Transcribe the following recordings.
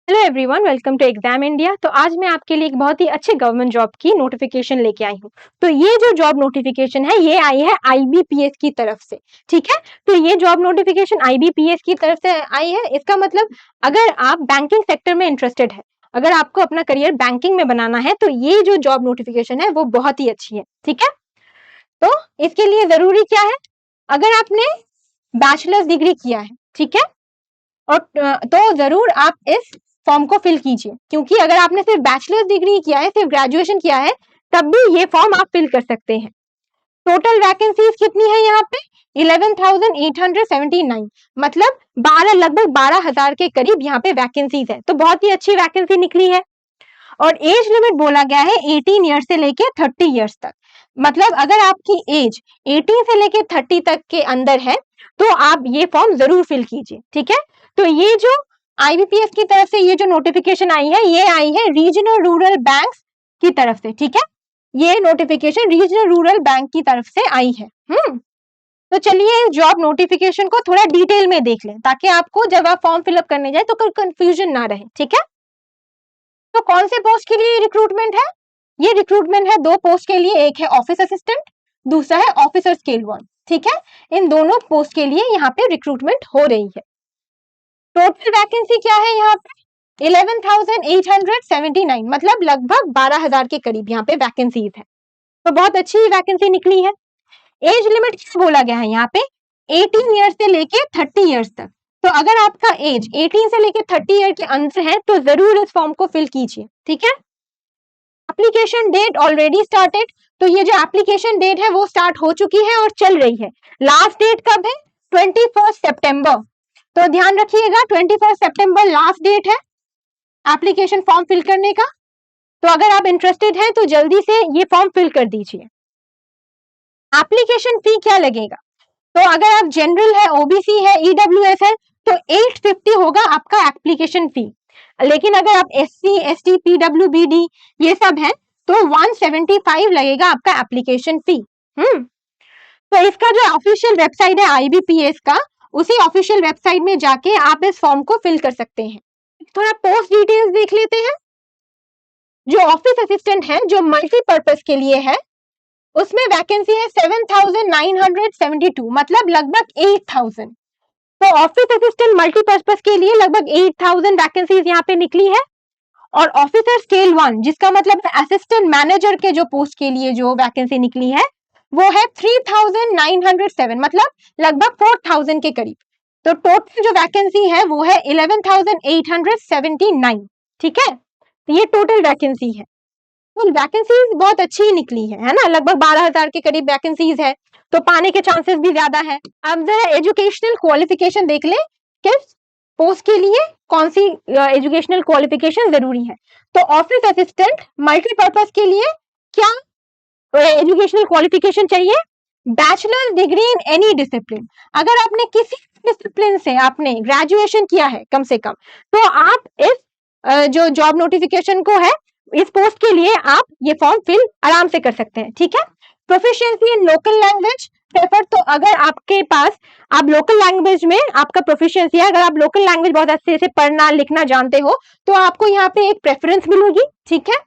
Hello everyone, welcome to exam India. तो आज मैं आपके लिए एक बहुत ही अच्छे गवर्नमेंट जॉब की नोटिफिकेशन लेके आई हूँ। तो ये जो जॉब नोटिफिकेशन है ये आई है आईबीपीएस की तरफ से। ठीक है, तो ये जॉब नोटिफिकेशन आईबीपीएस की तरफ से आई है। इसका मतलब अगर आप बैंकिंग सेक्टर में इंटरेस्टेड है, अगर आपको अपना करियर बैंकिंग में बनाना है, तो ये जो जॉब नोटिफिकेशन है वो बहुत ही अच्छी है। ठीक है, तो इसके लिए जरूरी क्या है, अगर आपने बैचलर्स डिग्री किया है, ठीक है, और तो जरूर आप इस फॉर्म को फिल कीजिए, क्योंकि अगर आपने सिर्फ बैचलर्स डिग्री किया है, सिर्फ ग्रेजुएशन किया है, तब भी ये फॉर्म आप फिल कर सकते हैं। टोटल वैकेंसीज कितनी है यहाँ पे? 11,879, मतलब 12 लगभग 12,000 के करीब यहाँ पे वैकेंसीज है। तो बहुत ही अच्छी वैकेंसी निकली है। और एज लिमिट बोला गया है 18 ईयर्स से लेके 30 ईयर्स तक। मतलब अगर आपकी एज 18 से लेके 30 तक के अंदर है तो आप ये फॉर्म जरूर फिल कीजिए। ठीक है, तो ये जो आईबीपीएस की तरफ से ये जो नोटिफिकेशन आई है, ये आई है रीजनल रूरल बैंक्स की तरफ से। ठीक है, ये नोटिफिकेशन रीजनल रूरल बैंक की तरफ से आई है। तो चलिए जॉब नोटिफिकेशन को थोड़ा डिटेल में देख लें, ताकि आपको जब आप फॉर्म फिलअप करने जाए तो कोई कंफ्यूजन ना रहे। ठीक है, तो कौन से पोस्ट के लिए रिक्रूटमेंट है? ये रिक्रूटमेंट है दो पोस्ट के लिए, एक है ऑफिस असिस्टेंट, दूसरा है ऑफिसर स्केल 1। ठीक है, इन दोनों पोस्ट के लिए यहाँ पे रिक्रूटमेंट हो रही है। टोटल वैकेंसी क्या है यहाँ पे? 11,879, मतलब लगभग 12,000 के करीब यहाँ पे वैकेंसीज है। तो बहुत अच्छी वैकेंसी निकली है। एज लिमिट क्या बोला गया है यहाँ पे? 18 ईयर्स से लेके 30 ईयर्स तक। तो अगर आपका एज 18 से लेके 30 ईयर के अंदर है तो जरूर इस फॉर्म को फिल कीजिए। ठीक है, एप्लीकेशन डेट ऑलरेडी स्टार्टेड। तो ये जो एप्लीकेशन डेट है वो स्टार्ट हो चुकी है और चल रही है। लास्ट डेट कब है? 21 सितंबर। तो ध्यान रखिएगा, 21 सितंबर लास्ट डेट है एप्लीकेशन फॉर्म फिल करने का। तो अगर आप इंटरेस्टेड हैं तो जल्दी से ये फॉर्म फिल कर दीजिए। एप्लीकेशन फी क्या लगेगा? तो अगर आप जनरल है, ओबीसी है, ईडब्ल्यूएस है, तो 850 होगा आपका एप्लीकेशन फी। लेकिन अगर आप एससी, एसटी, पीडब्ल्यूबीडी ये सब है तो 175 लगेगा आपका एप्लीकेशन फी। तो इसका जो ऑफिशियल वेबसाइट है आईबीपीएस का, उसी ऑफिशियल वेबसाइट में जाके आप इस फॉर्म को फिल कर सकते हैं। थोड़ा पोस्ट डिटेल्स देख लेते हैं। जो ऑफिस असिस्टेंट है, जो मल्टीपर्पज के लिए है, उसमें वैकेंसी है 7,972, मतलब लगभग 8,000। तो ऑफिस असिस्टेंट मल्टीपर्पज के लिए लगभग 8,000 वैकेंसीज यहाँ पे निकली है। और ऑफिसर स्केल 1, जिसका मतलब असिस्टेंट मैनेजर के जो पोस्ट के लिए जो वैकेंसी निकली है वो है 3,907, मतलब लगभग 4,000 के करीब। तो टोटल जो वैकेंसी है वो है 11,879। ठीक है, तो ये टोटल वैकेंसी है। तो वैकेंसीज बहुत अच्छी निकली है ना, लगभग 12,000 के करीब वैकेंसीज है, तो पाने के चांसेस भी ज्यादा है। अब जरा एजुकेशनल क्वालिफिकेशन देख ले, किस पोस्ट के लिए कौन सी एजुकेशनल क्वालिफिकेशन जरूरी है। तो ऑफिस असिस्टेंट मल्टीपर्पज के लिए क्या एजुकेशनल क्वालिफिकेशन चाहिए? Bachelor degree in any discipline. अगर आपने किसी डिसिप्लिन से आपने ग्रेजुएशन किया है कम से कम, तो आप इस जो जॉब नोटिफिकेशन को है, इस पोस्ट के लिए आप ये फॉर्म फिल आराम से कर सकते हैं। ठीक है, प्रोफिशिएंसी इन लोकल लैंग्वेज प्रेफर। तो अगर आपके पास आप लोकल लैंग्वेज में आपका प्रोफिशिएंसी है, अगर आप लोकल लैंग्वेज बहुत अच्छे से पढ़ना लिखना जानते हो, तो आपको यहाँ पे एक प्रेफरेंस मिलेगी। ठीक है,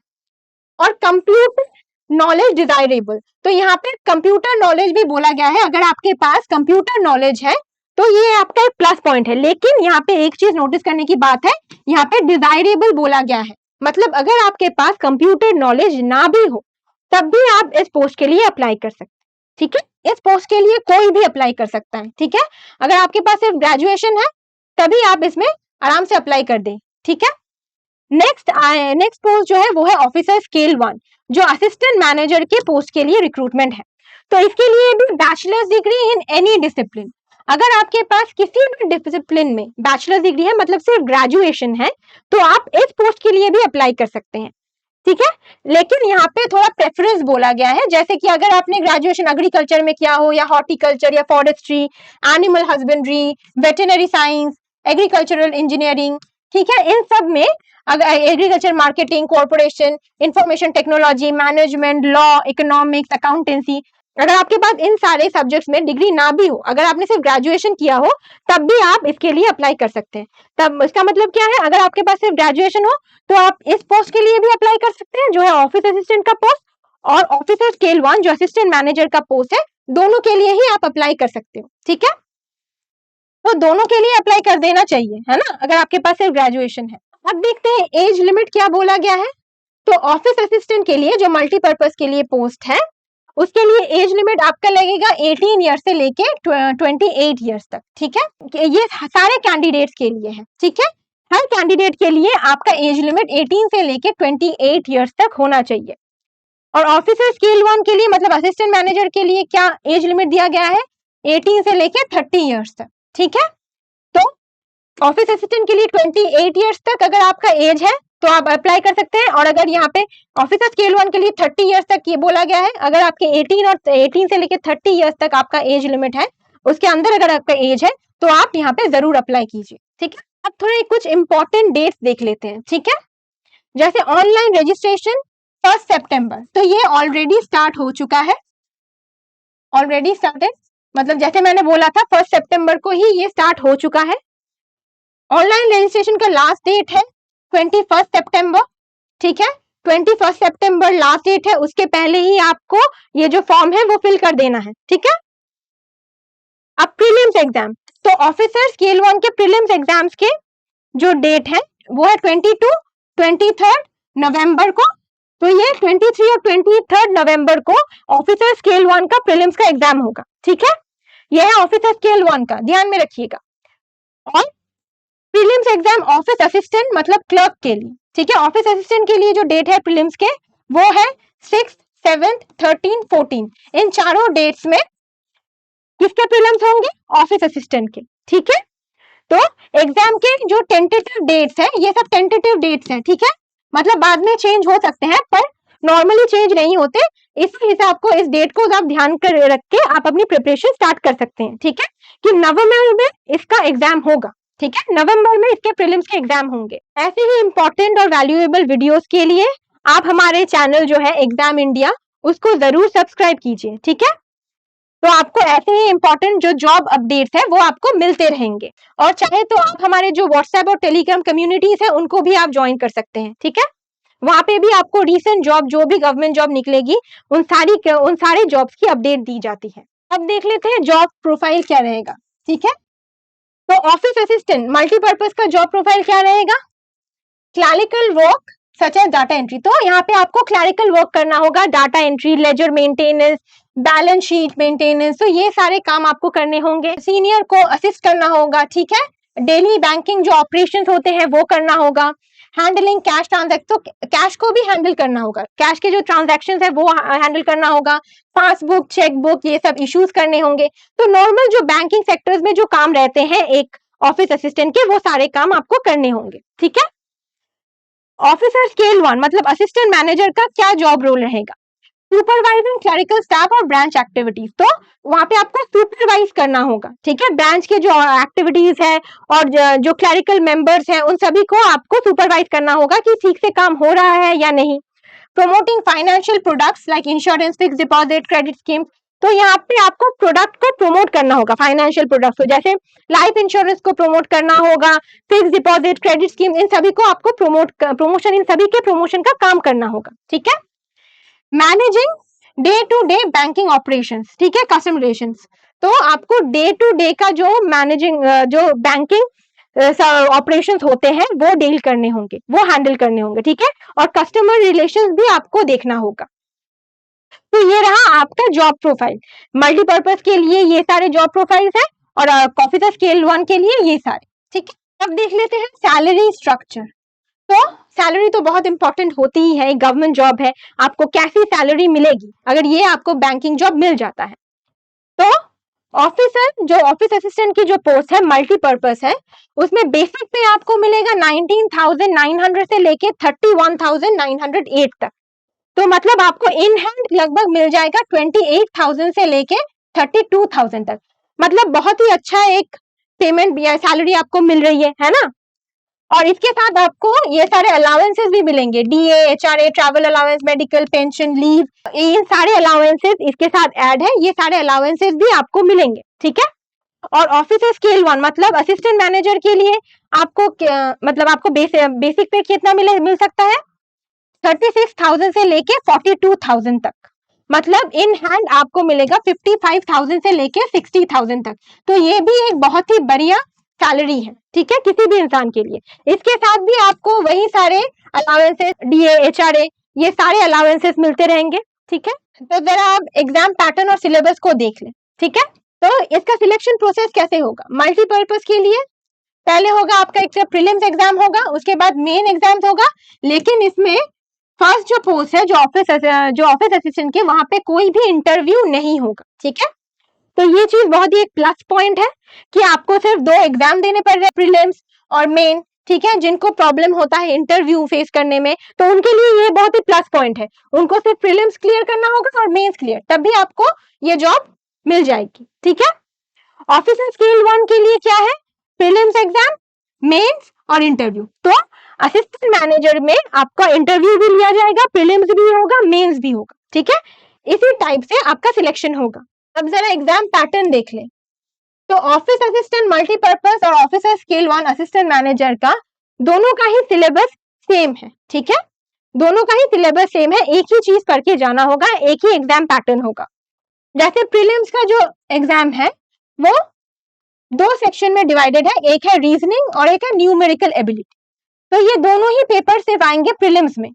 और कंप्यूटर नॉलेज डिजायरेबल। तो यहाँ पे कंप्यूटर नॉलेज भी बोला गया है। अगर आपके पास कंप्यूटर नॉलेज है तो ये आपका एक प्लस पॉइंट है। लेकिन यहाँ पे एक चीज नोटिस करने की बात है, यहाँ पे डिजायरेबल बोला गया है, मतलब अगर आपके पास कंप्यूटर नॉलेज ना भी हो तब भी आप इस पोस्ट के लिए अप्लाई कर सकते हैं। ठीक है, इस पोस्ट के लिए कोई भी अप्लाई कर सकता है। ठीक है, अगर आपके पास सिर्फ ग्रेजुएशन है तभी आप इसमें आराम से अप्लाई कर दें। ठीक है, नेक्स्ट पोस्ट जो है वो है ऑफिसर स्केल 1, जो असिस्टेंट मैनेजर के पोस्ट के लिए रिक्रूटमेंट है। तो इसके लिए भी bachelors degree in any discipline. अगर आपके पास किसी भी डिसिप्लिन में बैचलर्स डिग्री है, मतलब सिर्फ ग्रेजुएशन है, तो आप इस पोस्ट के लिए भी अप्लाई कर सकते हैं। ठीक है, लेकिन यहाँ पे थोड़ा प्रेफरेंस बोला गया है, जैसे कि अगर आपने ग्रेजुएशन एग्रीकल्चर में किया हो, या हॉर्टिकल्चर, या forestry, animal husbandry, veterinary science, agricultural engineering, ठीक है, इन सब में अगर agriculture marketing, corporation, information technology, management, law, economics, accountancy, अगर आपके पास इन सारे सब्जेक्ट्स में डिग्री ना भी हो, अगर आपने सिर्फ ग्रेजुएशन किया हो, तब भी आप इसके लिए अप्लाई कर सकते हैं। तब इसका मतलब क्या है, अगर आपके पास सिर्फ ग्रेजुएशन हो तो आप इस पोस्ट के लिए भी अप्लाई कर सकते हैं, जो है ऑफिस असिस्टेंट का पोस्ट, और ऑफिसर स्केल 1 जो असिस्टेंट मैनेजर का पोस्ट है, दोनों के लिए ही आप अप्लाई कर सकते हो। ठीक है, तो दोनों के लिए अप्लाई कर देना चाहिए, है ना, अगर आपके पास सिर्फ ग्रेजुएशन है। अब देखते हैं एज लिमिट क्या बोला गया है। तो ऑफिस असिस्टेंट के लिए जो मल्टीपर्पज के लिए पोस्ट है, उसके लिए एज लिमिट आपका लगेगा 18 ईयर्स से लेके 28 ईयर्स तक। ठीक है, ये सारे कैंडिडेट्स के लिए है। ठीक है, हर कैंडिडेट के लिए आपका एज लिमिट 18 से लेके 28 ईयर्स तक होना चाहिए। और ऑफिसर स्केल 1 के लिए मतलब असिस्टेंट मैनेजर के लिए क्या एज लिमिट दिया गया है, 18 से लेके 30 ईयर्स तक। ठीक है, तो ऑफिस असिस्टेंट के लिए 28 ईयर्स तक अगर आपका एज है तो आप अप्लाई कर सकते हैं। और अगर यहाँ पे ऑफिसर स्केल 1 के लिए 30 ईयर्स तक ये बोला गया है, अगर आपके 18 से लेके 30 ईयर्स तक आपका एज लिमिट है, उसके अंदर अगर आपका एज है तो आप यहाँ पे जरूर अप्लाई कीजिए। ठीक है, अब थोड़े कुछ इंपॉर्टेंट डेट्स देख लेते हैं। ठीक है, जैसे ऑनलाइन रजिस्ट्रेशन 1 सितंबर, तो ये ऑलरेडी स्टार्ट हो चुका है, ऑलरेडी स्टार्टेड, मतलब जैसे मैंने बोला था 1 सितंबर को ही ये स्टार्ट हो चुका है। ऑनलाइन रजिस्ट्रेशन का लास्ट डेट है 21 सितंबर। ठीक है, 21 सितंबर लास्ट डेट है, उसके पहले ही आपको ये जो फॉर्म है वो फिल कर देना है। ठीक है, अब प्रीलिम्स एग्जाम, तो ऑफिसर स्केल 1 के प्रीलिम्स एग्जाम्स के जो डेट है वो है 23 नवंबर को। तो ये 23 और 23 नवंबर को ऑफिसर स्केल 1 का प्रीलिम्स का एग्जाम होगा। ठीक है, यह है ऑफिसर स्केल 1 का, ध्यान में रखिएगा। और प्रीलिम्स एग्जाम ऑफिस असिस्टेंट मतलब क्लर्क के लिए। ठीक है, ऑफिस असिस्टेंट के लिए जो डेट है प्रीलिम्स के वो है 6, 7, 13, 14। इन चारों डेट्स में किसके प्रीलिम्स होंगे, ऑफिस असिस्टेंट के। ठीक है, तो एग्जाम के जो टेंटेटिव डेट्स है, ये सब टेंटेटिव डेट्स हैं। ठीक है, मतलब बाद में चेंज हो सकते हैं पर नॉर्मली चेंज नहीं होते, इस हिसाब को इस डेट को आप ध्यान कर रख के आप अपनी प्रिपरेशन स्टार्ट कर सकते हैं। ठीक है, कि नवंबर में इसका एग्जाम होगा। ठीक है, नवंबर में इसके प्रीलिम्स के एग्जाम होंगे। ऐसे ही इंपॉर्टेंट और वैल्यूएबल वीडियोस के लिए आप हमारे चैनल जो है एग्जाम इंडिया, उसको जरूर सब्सक्राइब कीजिए। ठीक है, तो आपको ऐसे ही इंपॉर्टेंट जो जॉब अपडेट्स है वो आपको मिलते रहेंगे। और चाहे तो आप हमारे जो व्हाट्सएप और टेलीग्राम कम्युनिटीज है उनको भी आप ज्वाइन कर सकते हैं। ठीक है, वहां पे भी आपको रिसेंट जॉब, जो भी गवर्नमेंट जॉब निकलेगी, उन सारे जॉब्स की अपडेट दी जाती है। अब देख लेते हैं जॉब प्रोफाइल क्या रहेगा। ठीक है, तो ऑफिस असिस्टेंट मल्टीपर्पज का जॉब प्रोफाइल क्या रहेगा, clerical work such as data entry. तो यहाँ पे आपको क्लरिकल वर्क करना होगा, data entry, ledger maintenance, balance sheet maintenance, तो ये सारे काम आपको करने होंगे। सीनियर को असिस्ट करना होगा। ठीक है, डेली बैंकिंग जो ऑपरेशंस होते हैं वो करना होगा। हैंडलिंग कैश ट्रांजैक्शन, तो कैश को भी हैंडल करना होगा, कैश के जो ट्रांजैक्शंस है वो हैंडल करना होगा। पासबुक, चेकबुक, ये सब इश्यूज करने होंगे। तो नॉर्मल जो बैंकिंग सेक्टर्स में जो काम रहते हैं एक ऑफिस असिस्टेंट के, वो सारे काम आपको करने होंगे। ठीक है, ऑफिसर स्केल 1 मतलब असिस्टेंट मैनेजर का क्या जॉब रोल रहेगा, सुपरवाइजिंग क्लरिकल स्टाफ और ब्रांच एक्टिविटीज। तो वहां पे आपको सुपरवाइज करना होगा। ठीक है, ब्रांच के जो एक्टिविटीज है और जो क्लरिकल मेंबर्स हैं उन सभी को आपको सुपरवाइज करना होगा कि ठीक से काम हो रहा है या नहीं। Promoting financial products like insurance, fix deposit, credit scheme, तो यहाँ पे आपको प्रोडक्ट को प्रमोट करना होगा, फाइनेंशियल प्रोडक्ट को, जैसे लाइफ इंश्योरेंस को प्रमोट करना होगा, फिक्स डिपॉजिट, क्रेडिट स्कीम, इन सभी को आपको प्रमोशन, इन सभी के प्रमोशन का काम करना होगा। ठीक है, managing day to day banking operations. ठीक है, कस्टमर रिलेशंस, तो आपको डे टू डे का जो मैनेजिंग जो बैंकिंग ऑपरेशंस होते हैं वो डील करने होंगे, वो हैंडल करने होंगे। ठीक है, और कस्टमर रिलेशंस भी आपको देखना होगा। तो ये रहा आपका जॉब प्रोफाइल। मल्टीपर्पज के लिए ये सारे जॉब प्रोफाइल्स है और ऑफिसर स्केल 1 के लिए ये सारे। ठीक है, अब देख लेते हैं सैलरी स्ट्रक्चर। तो सैलरी तो बहुत इंपॉर्टेंट होती ही है, गवर्नमेंट जॉब है, आपको कैसी सैलरी मिलेगी अगर ये आपको बैंकिंग जॉब मिल जाता है। तो ऑफिसर जो ऑफिस असिस्टेंट की जो पोस्ट है मल्टीपर्पज है, उसमें बेसिक पे आपको मिलेगा 19,900 से लेके 31,908 तक। तो मतलब आपको इन हैंड लगभग मिल जाएगा 28,000 से लेके 32,000 तक। मतलब बहुत ही अच्छा एक पेमेंट या सैलरी आपको मिल रही है ना। और इसके साथ आपको ये सारे अलाउंसेस भी मिलेंगे, DA, HRA, travel allowance, medical, pension, leave, ये सारे अलाउंसेस इसके साथ ऐड है, ये सारे अलाउंसेस भी आपको मिलेंगे, ठीक है। और ऑफिसर स्केल 1 मतलब असिस्टेंट मैनेजर के लिए आपको मतलब आपको बेसिक पे कितना मिल सकता है, 36,000 से लेके 42,000 तक, मतलब इन हैंड आपको मिलेगा 55,000 से लेके 60,000 तक। तो ये भी एक बहुत ही बढ़िया सैलरी है, ठीक है, किसी भी इंसान के लिए। इसके साथ भी आपको वही सारे अलाउंसेस, डीए, एचआरए, ये सारे अलाउंसेस मिलते रहेंगे, ठीक है। तो जरा आप एग्जाम पैटर्न और सिलेबस को देख लें, ठीक है। तो इसका सिलेक्शन प्रोसेस कैसे होगा, मल्टीपर्पज के लिए पहले होगा आपका एक प्रीलिम्स एग्जाम होगा, उसके बाद मेन एग्जाम होगा, लेकिन इसमें फर्स्ट जो पोस्ट है जो ऑफिस असिस्टेंट के, वहां पे कोई भी इंटरव्यू नहीं होगा, ठीक है। तो ये चीज बहुत ही एक प्लस पॉइंट है कि आपको सिर्फ 2 एग्जाम देने पड़ रहे हैं, प्रीलिम्स और मेन, ठीक है। जिनको प्रॉब्लम होता है इंटरव्यू फेस करने में, तो उनके लिए ये बहुत ही प्लस पॉइंट है, उनको सिर्फ प्रीलिम्स क्लियर करना होगा और मेंस क्लियर, तभी आपको ये जॉब मिल जाएगी, ठीक है। ऑफिसर स्केल 1 के लिए क्या है, प्रीलिम्स एग्जाम, मेंस और इंटरव्यू। तो असिस्टेंट मैनेजर में आपका इंटरव्यू भी लिया जाएगा, प्रीलिम्स भी होगा, मेंस भी होगा, ठीक है। इसी टाइप से आपका सिलेक्शन होगा। अब जरा एग्जाम पैटर्न देख लें। तो ऑफिस असिस्टेंट मल्टीपर्पज और ऑफिसर स्केल 1 असिस्टेंट मैनेजर का दोनों का ही सिलेबस सेम है, ठीक है। दोनों का ही सिलेबस सेम है, एक ही चीज करके जाना होगा, एक ही एग्जाम पैटर्न होगा। जैसे प्रीलिम्स का जो एग्जाम है वो 2 सेक्शन में डिवाइडेड है, एक है रीजनिंग और एक है न्यूमेरिकल एबिलिटी। तो ये दोनों ही पेपर सिर्फ आएंगे प्रीलिम्स में,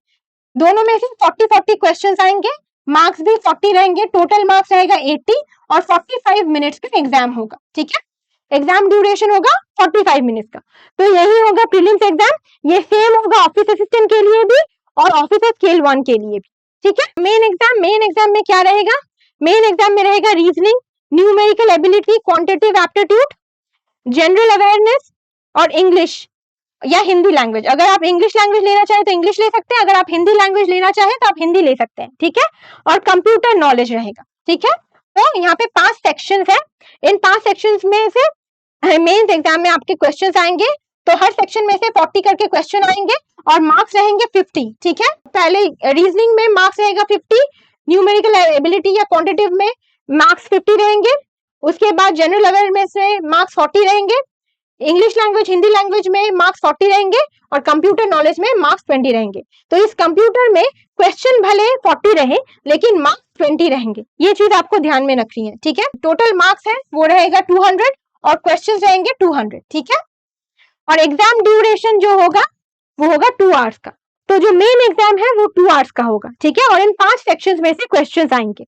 दोनों में से 40-40 क्वेश्चंस आएंगे, मार्क्स भी 40 रहेंगे, टोटल मार्क्स रहेगा 80 और 45 मिनट्स का एग्जाम होगा, ठीक है। एग्जाम ड्यूरेशन होगा 45 मिनट्स का। तो यही होगा प्रीलिम्स एग्जाम, ये सेम होगा ऑफिस असिस्टेंट के लिए भी और ऑफिसर स्केल 1 के लिए भी, ठीक है। मेन एग्जाम में क्या रहेगा, मेन एग्जाम में रहेगा reasoning, numerical ability, quantitative aptitude, general awareness और इंग्लिश या हिंदी लैंग्वेज। अगर आप इंग्लिश लैंग्वेज लेना चाहें तो इंग्लिश ले सकते हैं, अगर आप हिंदी लैंग्वेज लेना चाहें तो आप हिंदी ले सकते हैं, ठीक है। और कंप्यूटर नॉलेज रहेगा, ठीक है। तो यहाँ पे 5 सेक्शंस है, इन 5 सेक्शंस में से मेंस एग्जाम में आपके क्वेश्चंस आएंगे, तो हर सेक्शन में से 40 करके क्वेश्चन आएंगे और मार्क्स रहेंगे 50, ठीक है। पहले रीजनिंग में मार्क्स रहेगा 50, न्यूमेरिकल एबिलिटी या क्वांटिटेटिव में मार्क्स 50 रहेंगे, उसके बाद जनरल अवेयरनेस में मार्क्स 40 रहेंगे, इंग्लिश लैंग्वेज, हिंदी लैंग्वेज में मार्क्स 40 रहेंगे और कंप्यूटर नॉलेज में मार्क्स 20 रहेंगे। तो इस कंप्यूटर में क्वेश्चन भले 40 रहे लेकिन मार्क्स 20 रहेंगे, ये चीज आपको ध्यान में रखनी है, ठीक है। टोटल मार्क्स है वो रहेगा 200 और क्वेश्चंस रहेंगे 200, ठीक है। और एग्जाम ड्यूरेशन जो होगा वो होगा 2 आवर्स का। तो जो मेन एग्जाम है वो 2 आवर्स का होगा, ठीक है। और इन 5 सेक्शंस में से क्वेश्चंस आएंगे।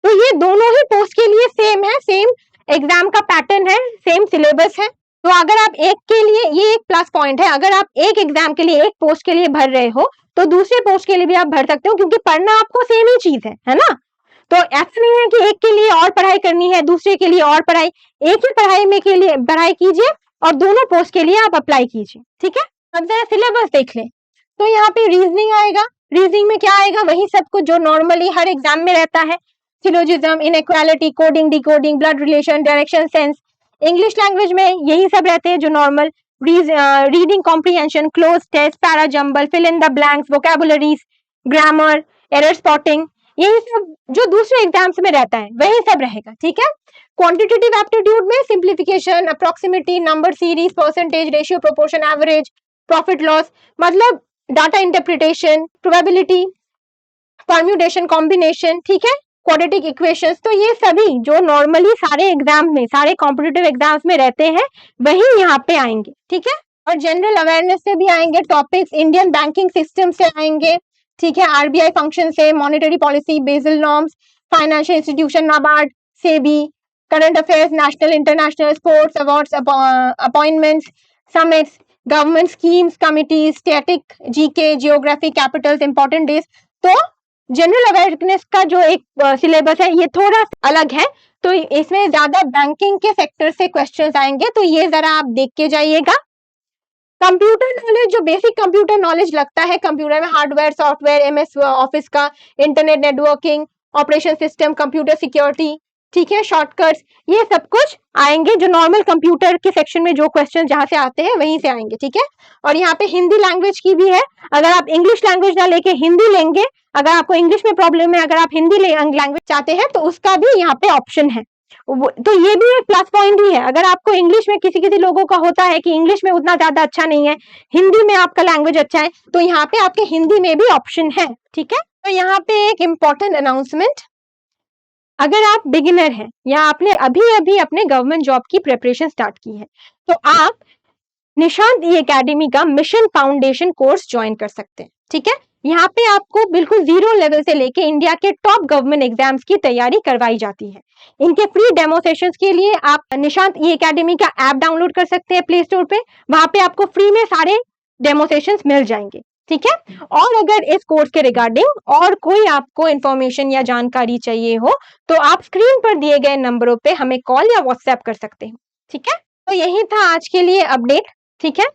तो ये दोनों ही पोस्ट के लिए सेम है, सेम एग्जाम का पैटर्न है, सेम सिलेबस है। तो अगर आप एक के लिए, ये एक प्लस पॉइंट है, अगर आप एक एग्जाम के लिए, एक पोस्ट के लिए भर रहे हो तो दूसरे पोस्ट के लिए भी आप भर सकते हो, क्योंकि पढ़ना आपको सेम ही चीज है ना। तो ऐसा नहीं है कि एक के लिए और पढ़ाई करनी है, दूसरे के लिए और पढ़ाई, एक ही पढ़ाई में के लिए पढ़ाई कीजिए और दोनों पोस्ट के लिए आप अप्लाई कीजिए, ठीक है। अब जरा सिलेबस देख लें। तो यहाँ पे रीजनिंग आएगा, रीजनिंग में क्या आएगा, वही सब कुछ जो नॉर्मली हर एग्जाम में रहता है, syllogism, inequality, coding, decoding, blood relation, direction, sense. English language में यही सब रहते हैं जो normal, reading comprehension, cloze test, para jumble, fill in the blanks, vocabularies, grammar, error spotting, यही सब जो दूसरे एग्जाम्स में रहता है वही सब रहेगा, ठीक है। क्वांटिटेटिव एप्टीट्यूड में simplification, approximation, number series, percentage, ratio, proportion, average, profit loss, मतलब data interpretation, probability, permutation, combination, ठीक है, क्वाड्रेटिक इक्वेशंस। तो ये सभी जो नॉर्मली सारे एग्जाम में, सारे कॉम्पिटिटिव एग्जाम्स में रहते हैं वही यहाँ पे आएंगे, ठीक है। और जनरल अवेयरनेस से भी आएंगे टॉपिक्स, इंडियन बैंकिंग सिस्टम से आएंगे, ठीक है, आरबीआई फंक्शन से, monetary policy, Basel norms, financial institution, NABARD, SEBI, current affairs, national international, sports awards, appointments, summits, government schemes, committees, static, GK, geography, Capitals, important days. तो general awareness का जो एक syllabus है ये थोड़ा अलग है, तो इसमें ज्यादा बैंकिंग के सेक्टर से क्वेश्चंस आएंगे, तो ये जरा आप देख के जाइएगा। कंप्यूटर नॉलेज, जो बेसिक कंप्यूटर नॉलेज लगता है कंप्यूटर में, हार्डवेयर, सॉफ्टवेयर, एमएस ऑफिस का, internet networking, operation system, computer security, ठीक है, शॉर्टकट्स, ये सब कुछ आएंगे जो नॉर्मल कंप्यूटर के सेक्शन में जो क्वेश्चन जहां से आते हैं वहीं से आएंगे। ठीक है, और यहाँ पे हिंदी लैंग्वेज की भी है, अगर आप इंग्लिश लैंग्वेज ना लेके हिंदी लेंगे, अगर आपको इंग्लिश में प्रॉब्लम है, अगर आप हिंदी लैंग्वेज चाहते हैं तो उसका भी यहाँ पे ऑप्शन है। तो ये भी एक प्लस पॉइंट ही है। अगर आपको इंग्लिश में किसी किसी लोगों का होता है कि इंग्लिश में उतना ज्यादा अच्छा नहीं है, हिंदी में आपका लैंग्वेज अच्छा है, तो यहाँ पे आपके हिंदी में भी ऑप्शन है। ठीक है, तो यहाँ पे एक इम्पॉर्टेंट अनाउंसमेंट, अगर आप बिगिनर हैं या आपने अभी अभी अपने गवर्नमेंट जॉब की प्रिपरेशन स्टार्ट की है, तो आप निशांत ई एकेडमी का मिशन फाउंडेशन कोर्स ज्वाइन कर सकते हैं। ठीक है, यहाँ पे आपको बिल्कुल जीरो लेवल से लेके इंडिया के टॉप गवर्नमेंट एग्जाम्स की तैयारी करवाई जाती है। इनके फ्री डेमो सेशंस के लिए आप निशांत ई एकेडमी का ऐप डाउनलोड कर सकते हैं प्ले स्टोर पे, वहां पे आपको फ्री में सारे डेमो सेशंस मिल जाएंगे। ठीक है, और अगर इस कोर्स के रिगार्डिंग और कोई आपको इंफॉर्मेशन या जानकारी चाहिए हो तो आप स्क्रीन पर दिए गए नंबरों पे हमें कॉल या व्हाट्सएप कर सकते हैं। ठीक है, तो यही था आज के लिए अपडेट। ठीक है,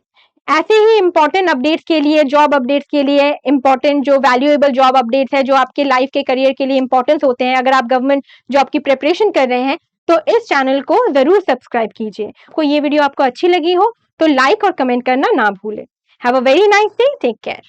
ऐसे ही इंपॉर्टेंट अपडेट्स के लिए, जॉब अपडेट्स के लिए, इंपॉर्टेंट जो वैल्यूएबल जॉब अपडेट्स है जो आपके लाइफ के करियर के लिए इंपॉर्टेंस होते हैं, अगर आप गवर्नमेंट जॉब की प्रिपरेशन कर रहे हैं तो इस चैनल को जरूर सब्सक्राइब कीजिए। कोई ये वीडियो आपको अच्छी लगी हो तो लाइक और कमेंट करना ना भूलें। Have a very nice day, take care.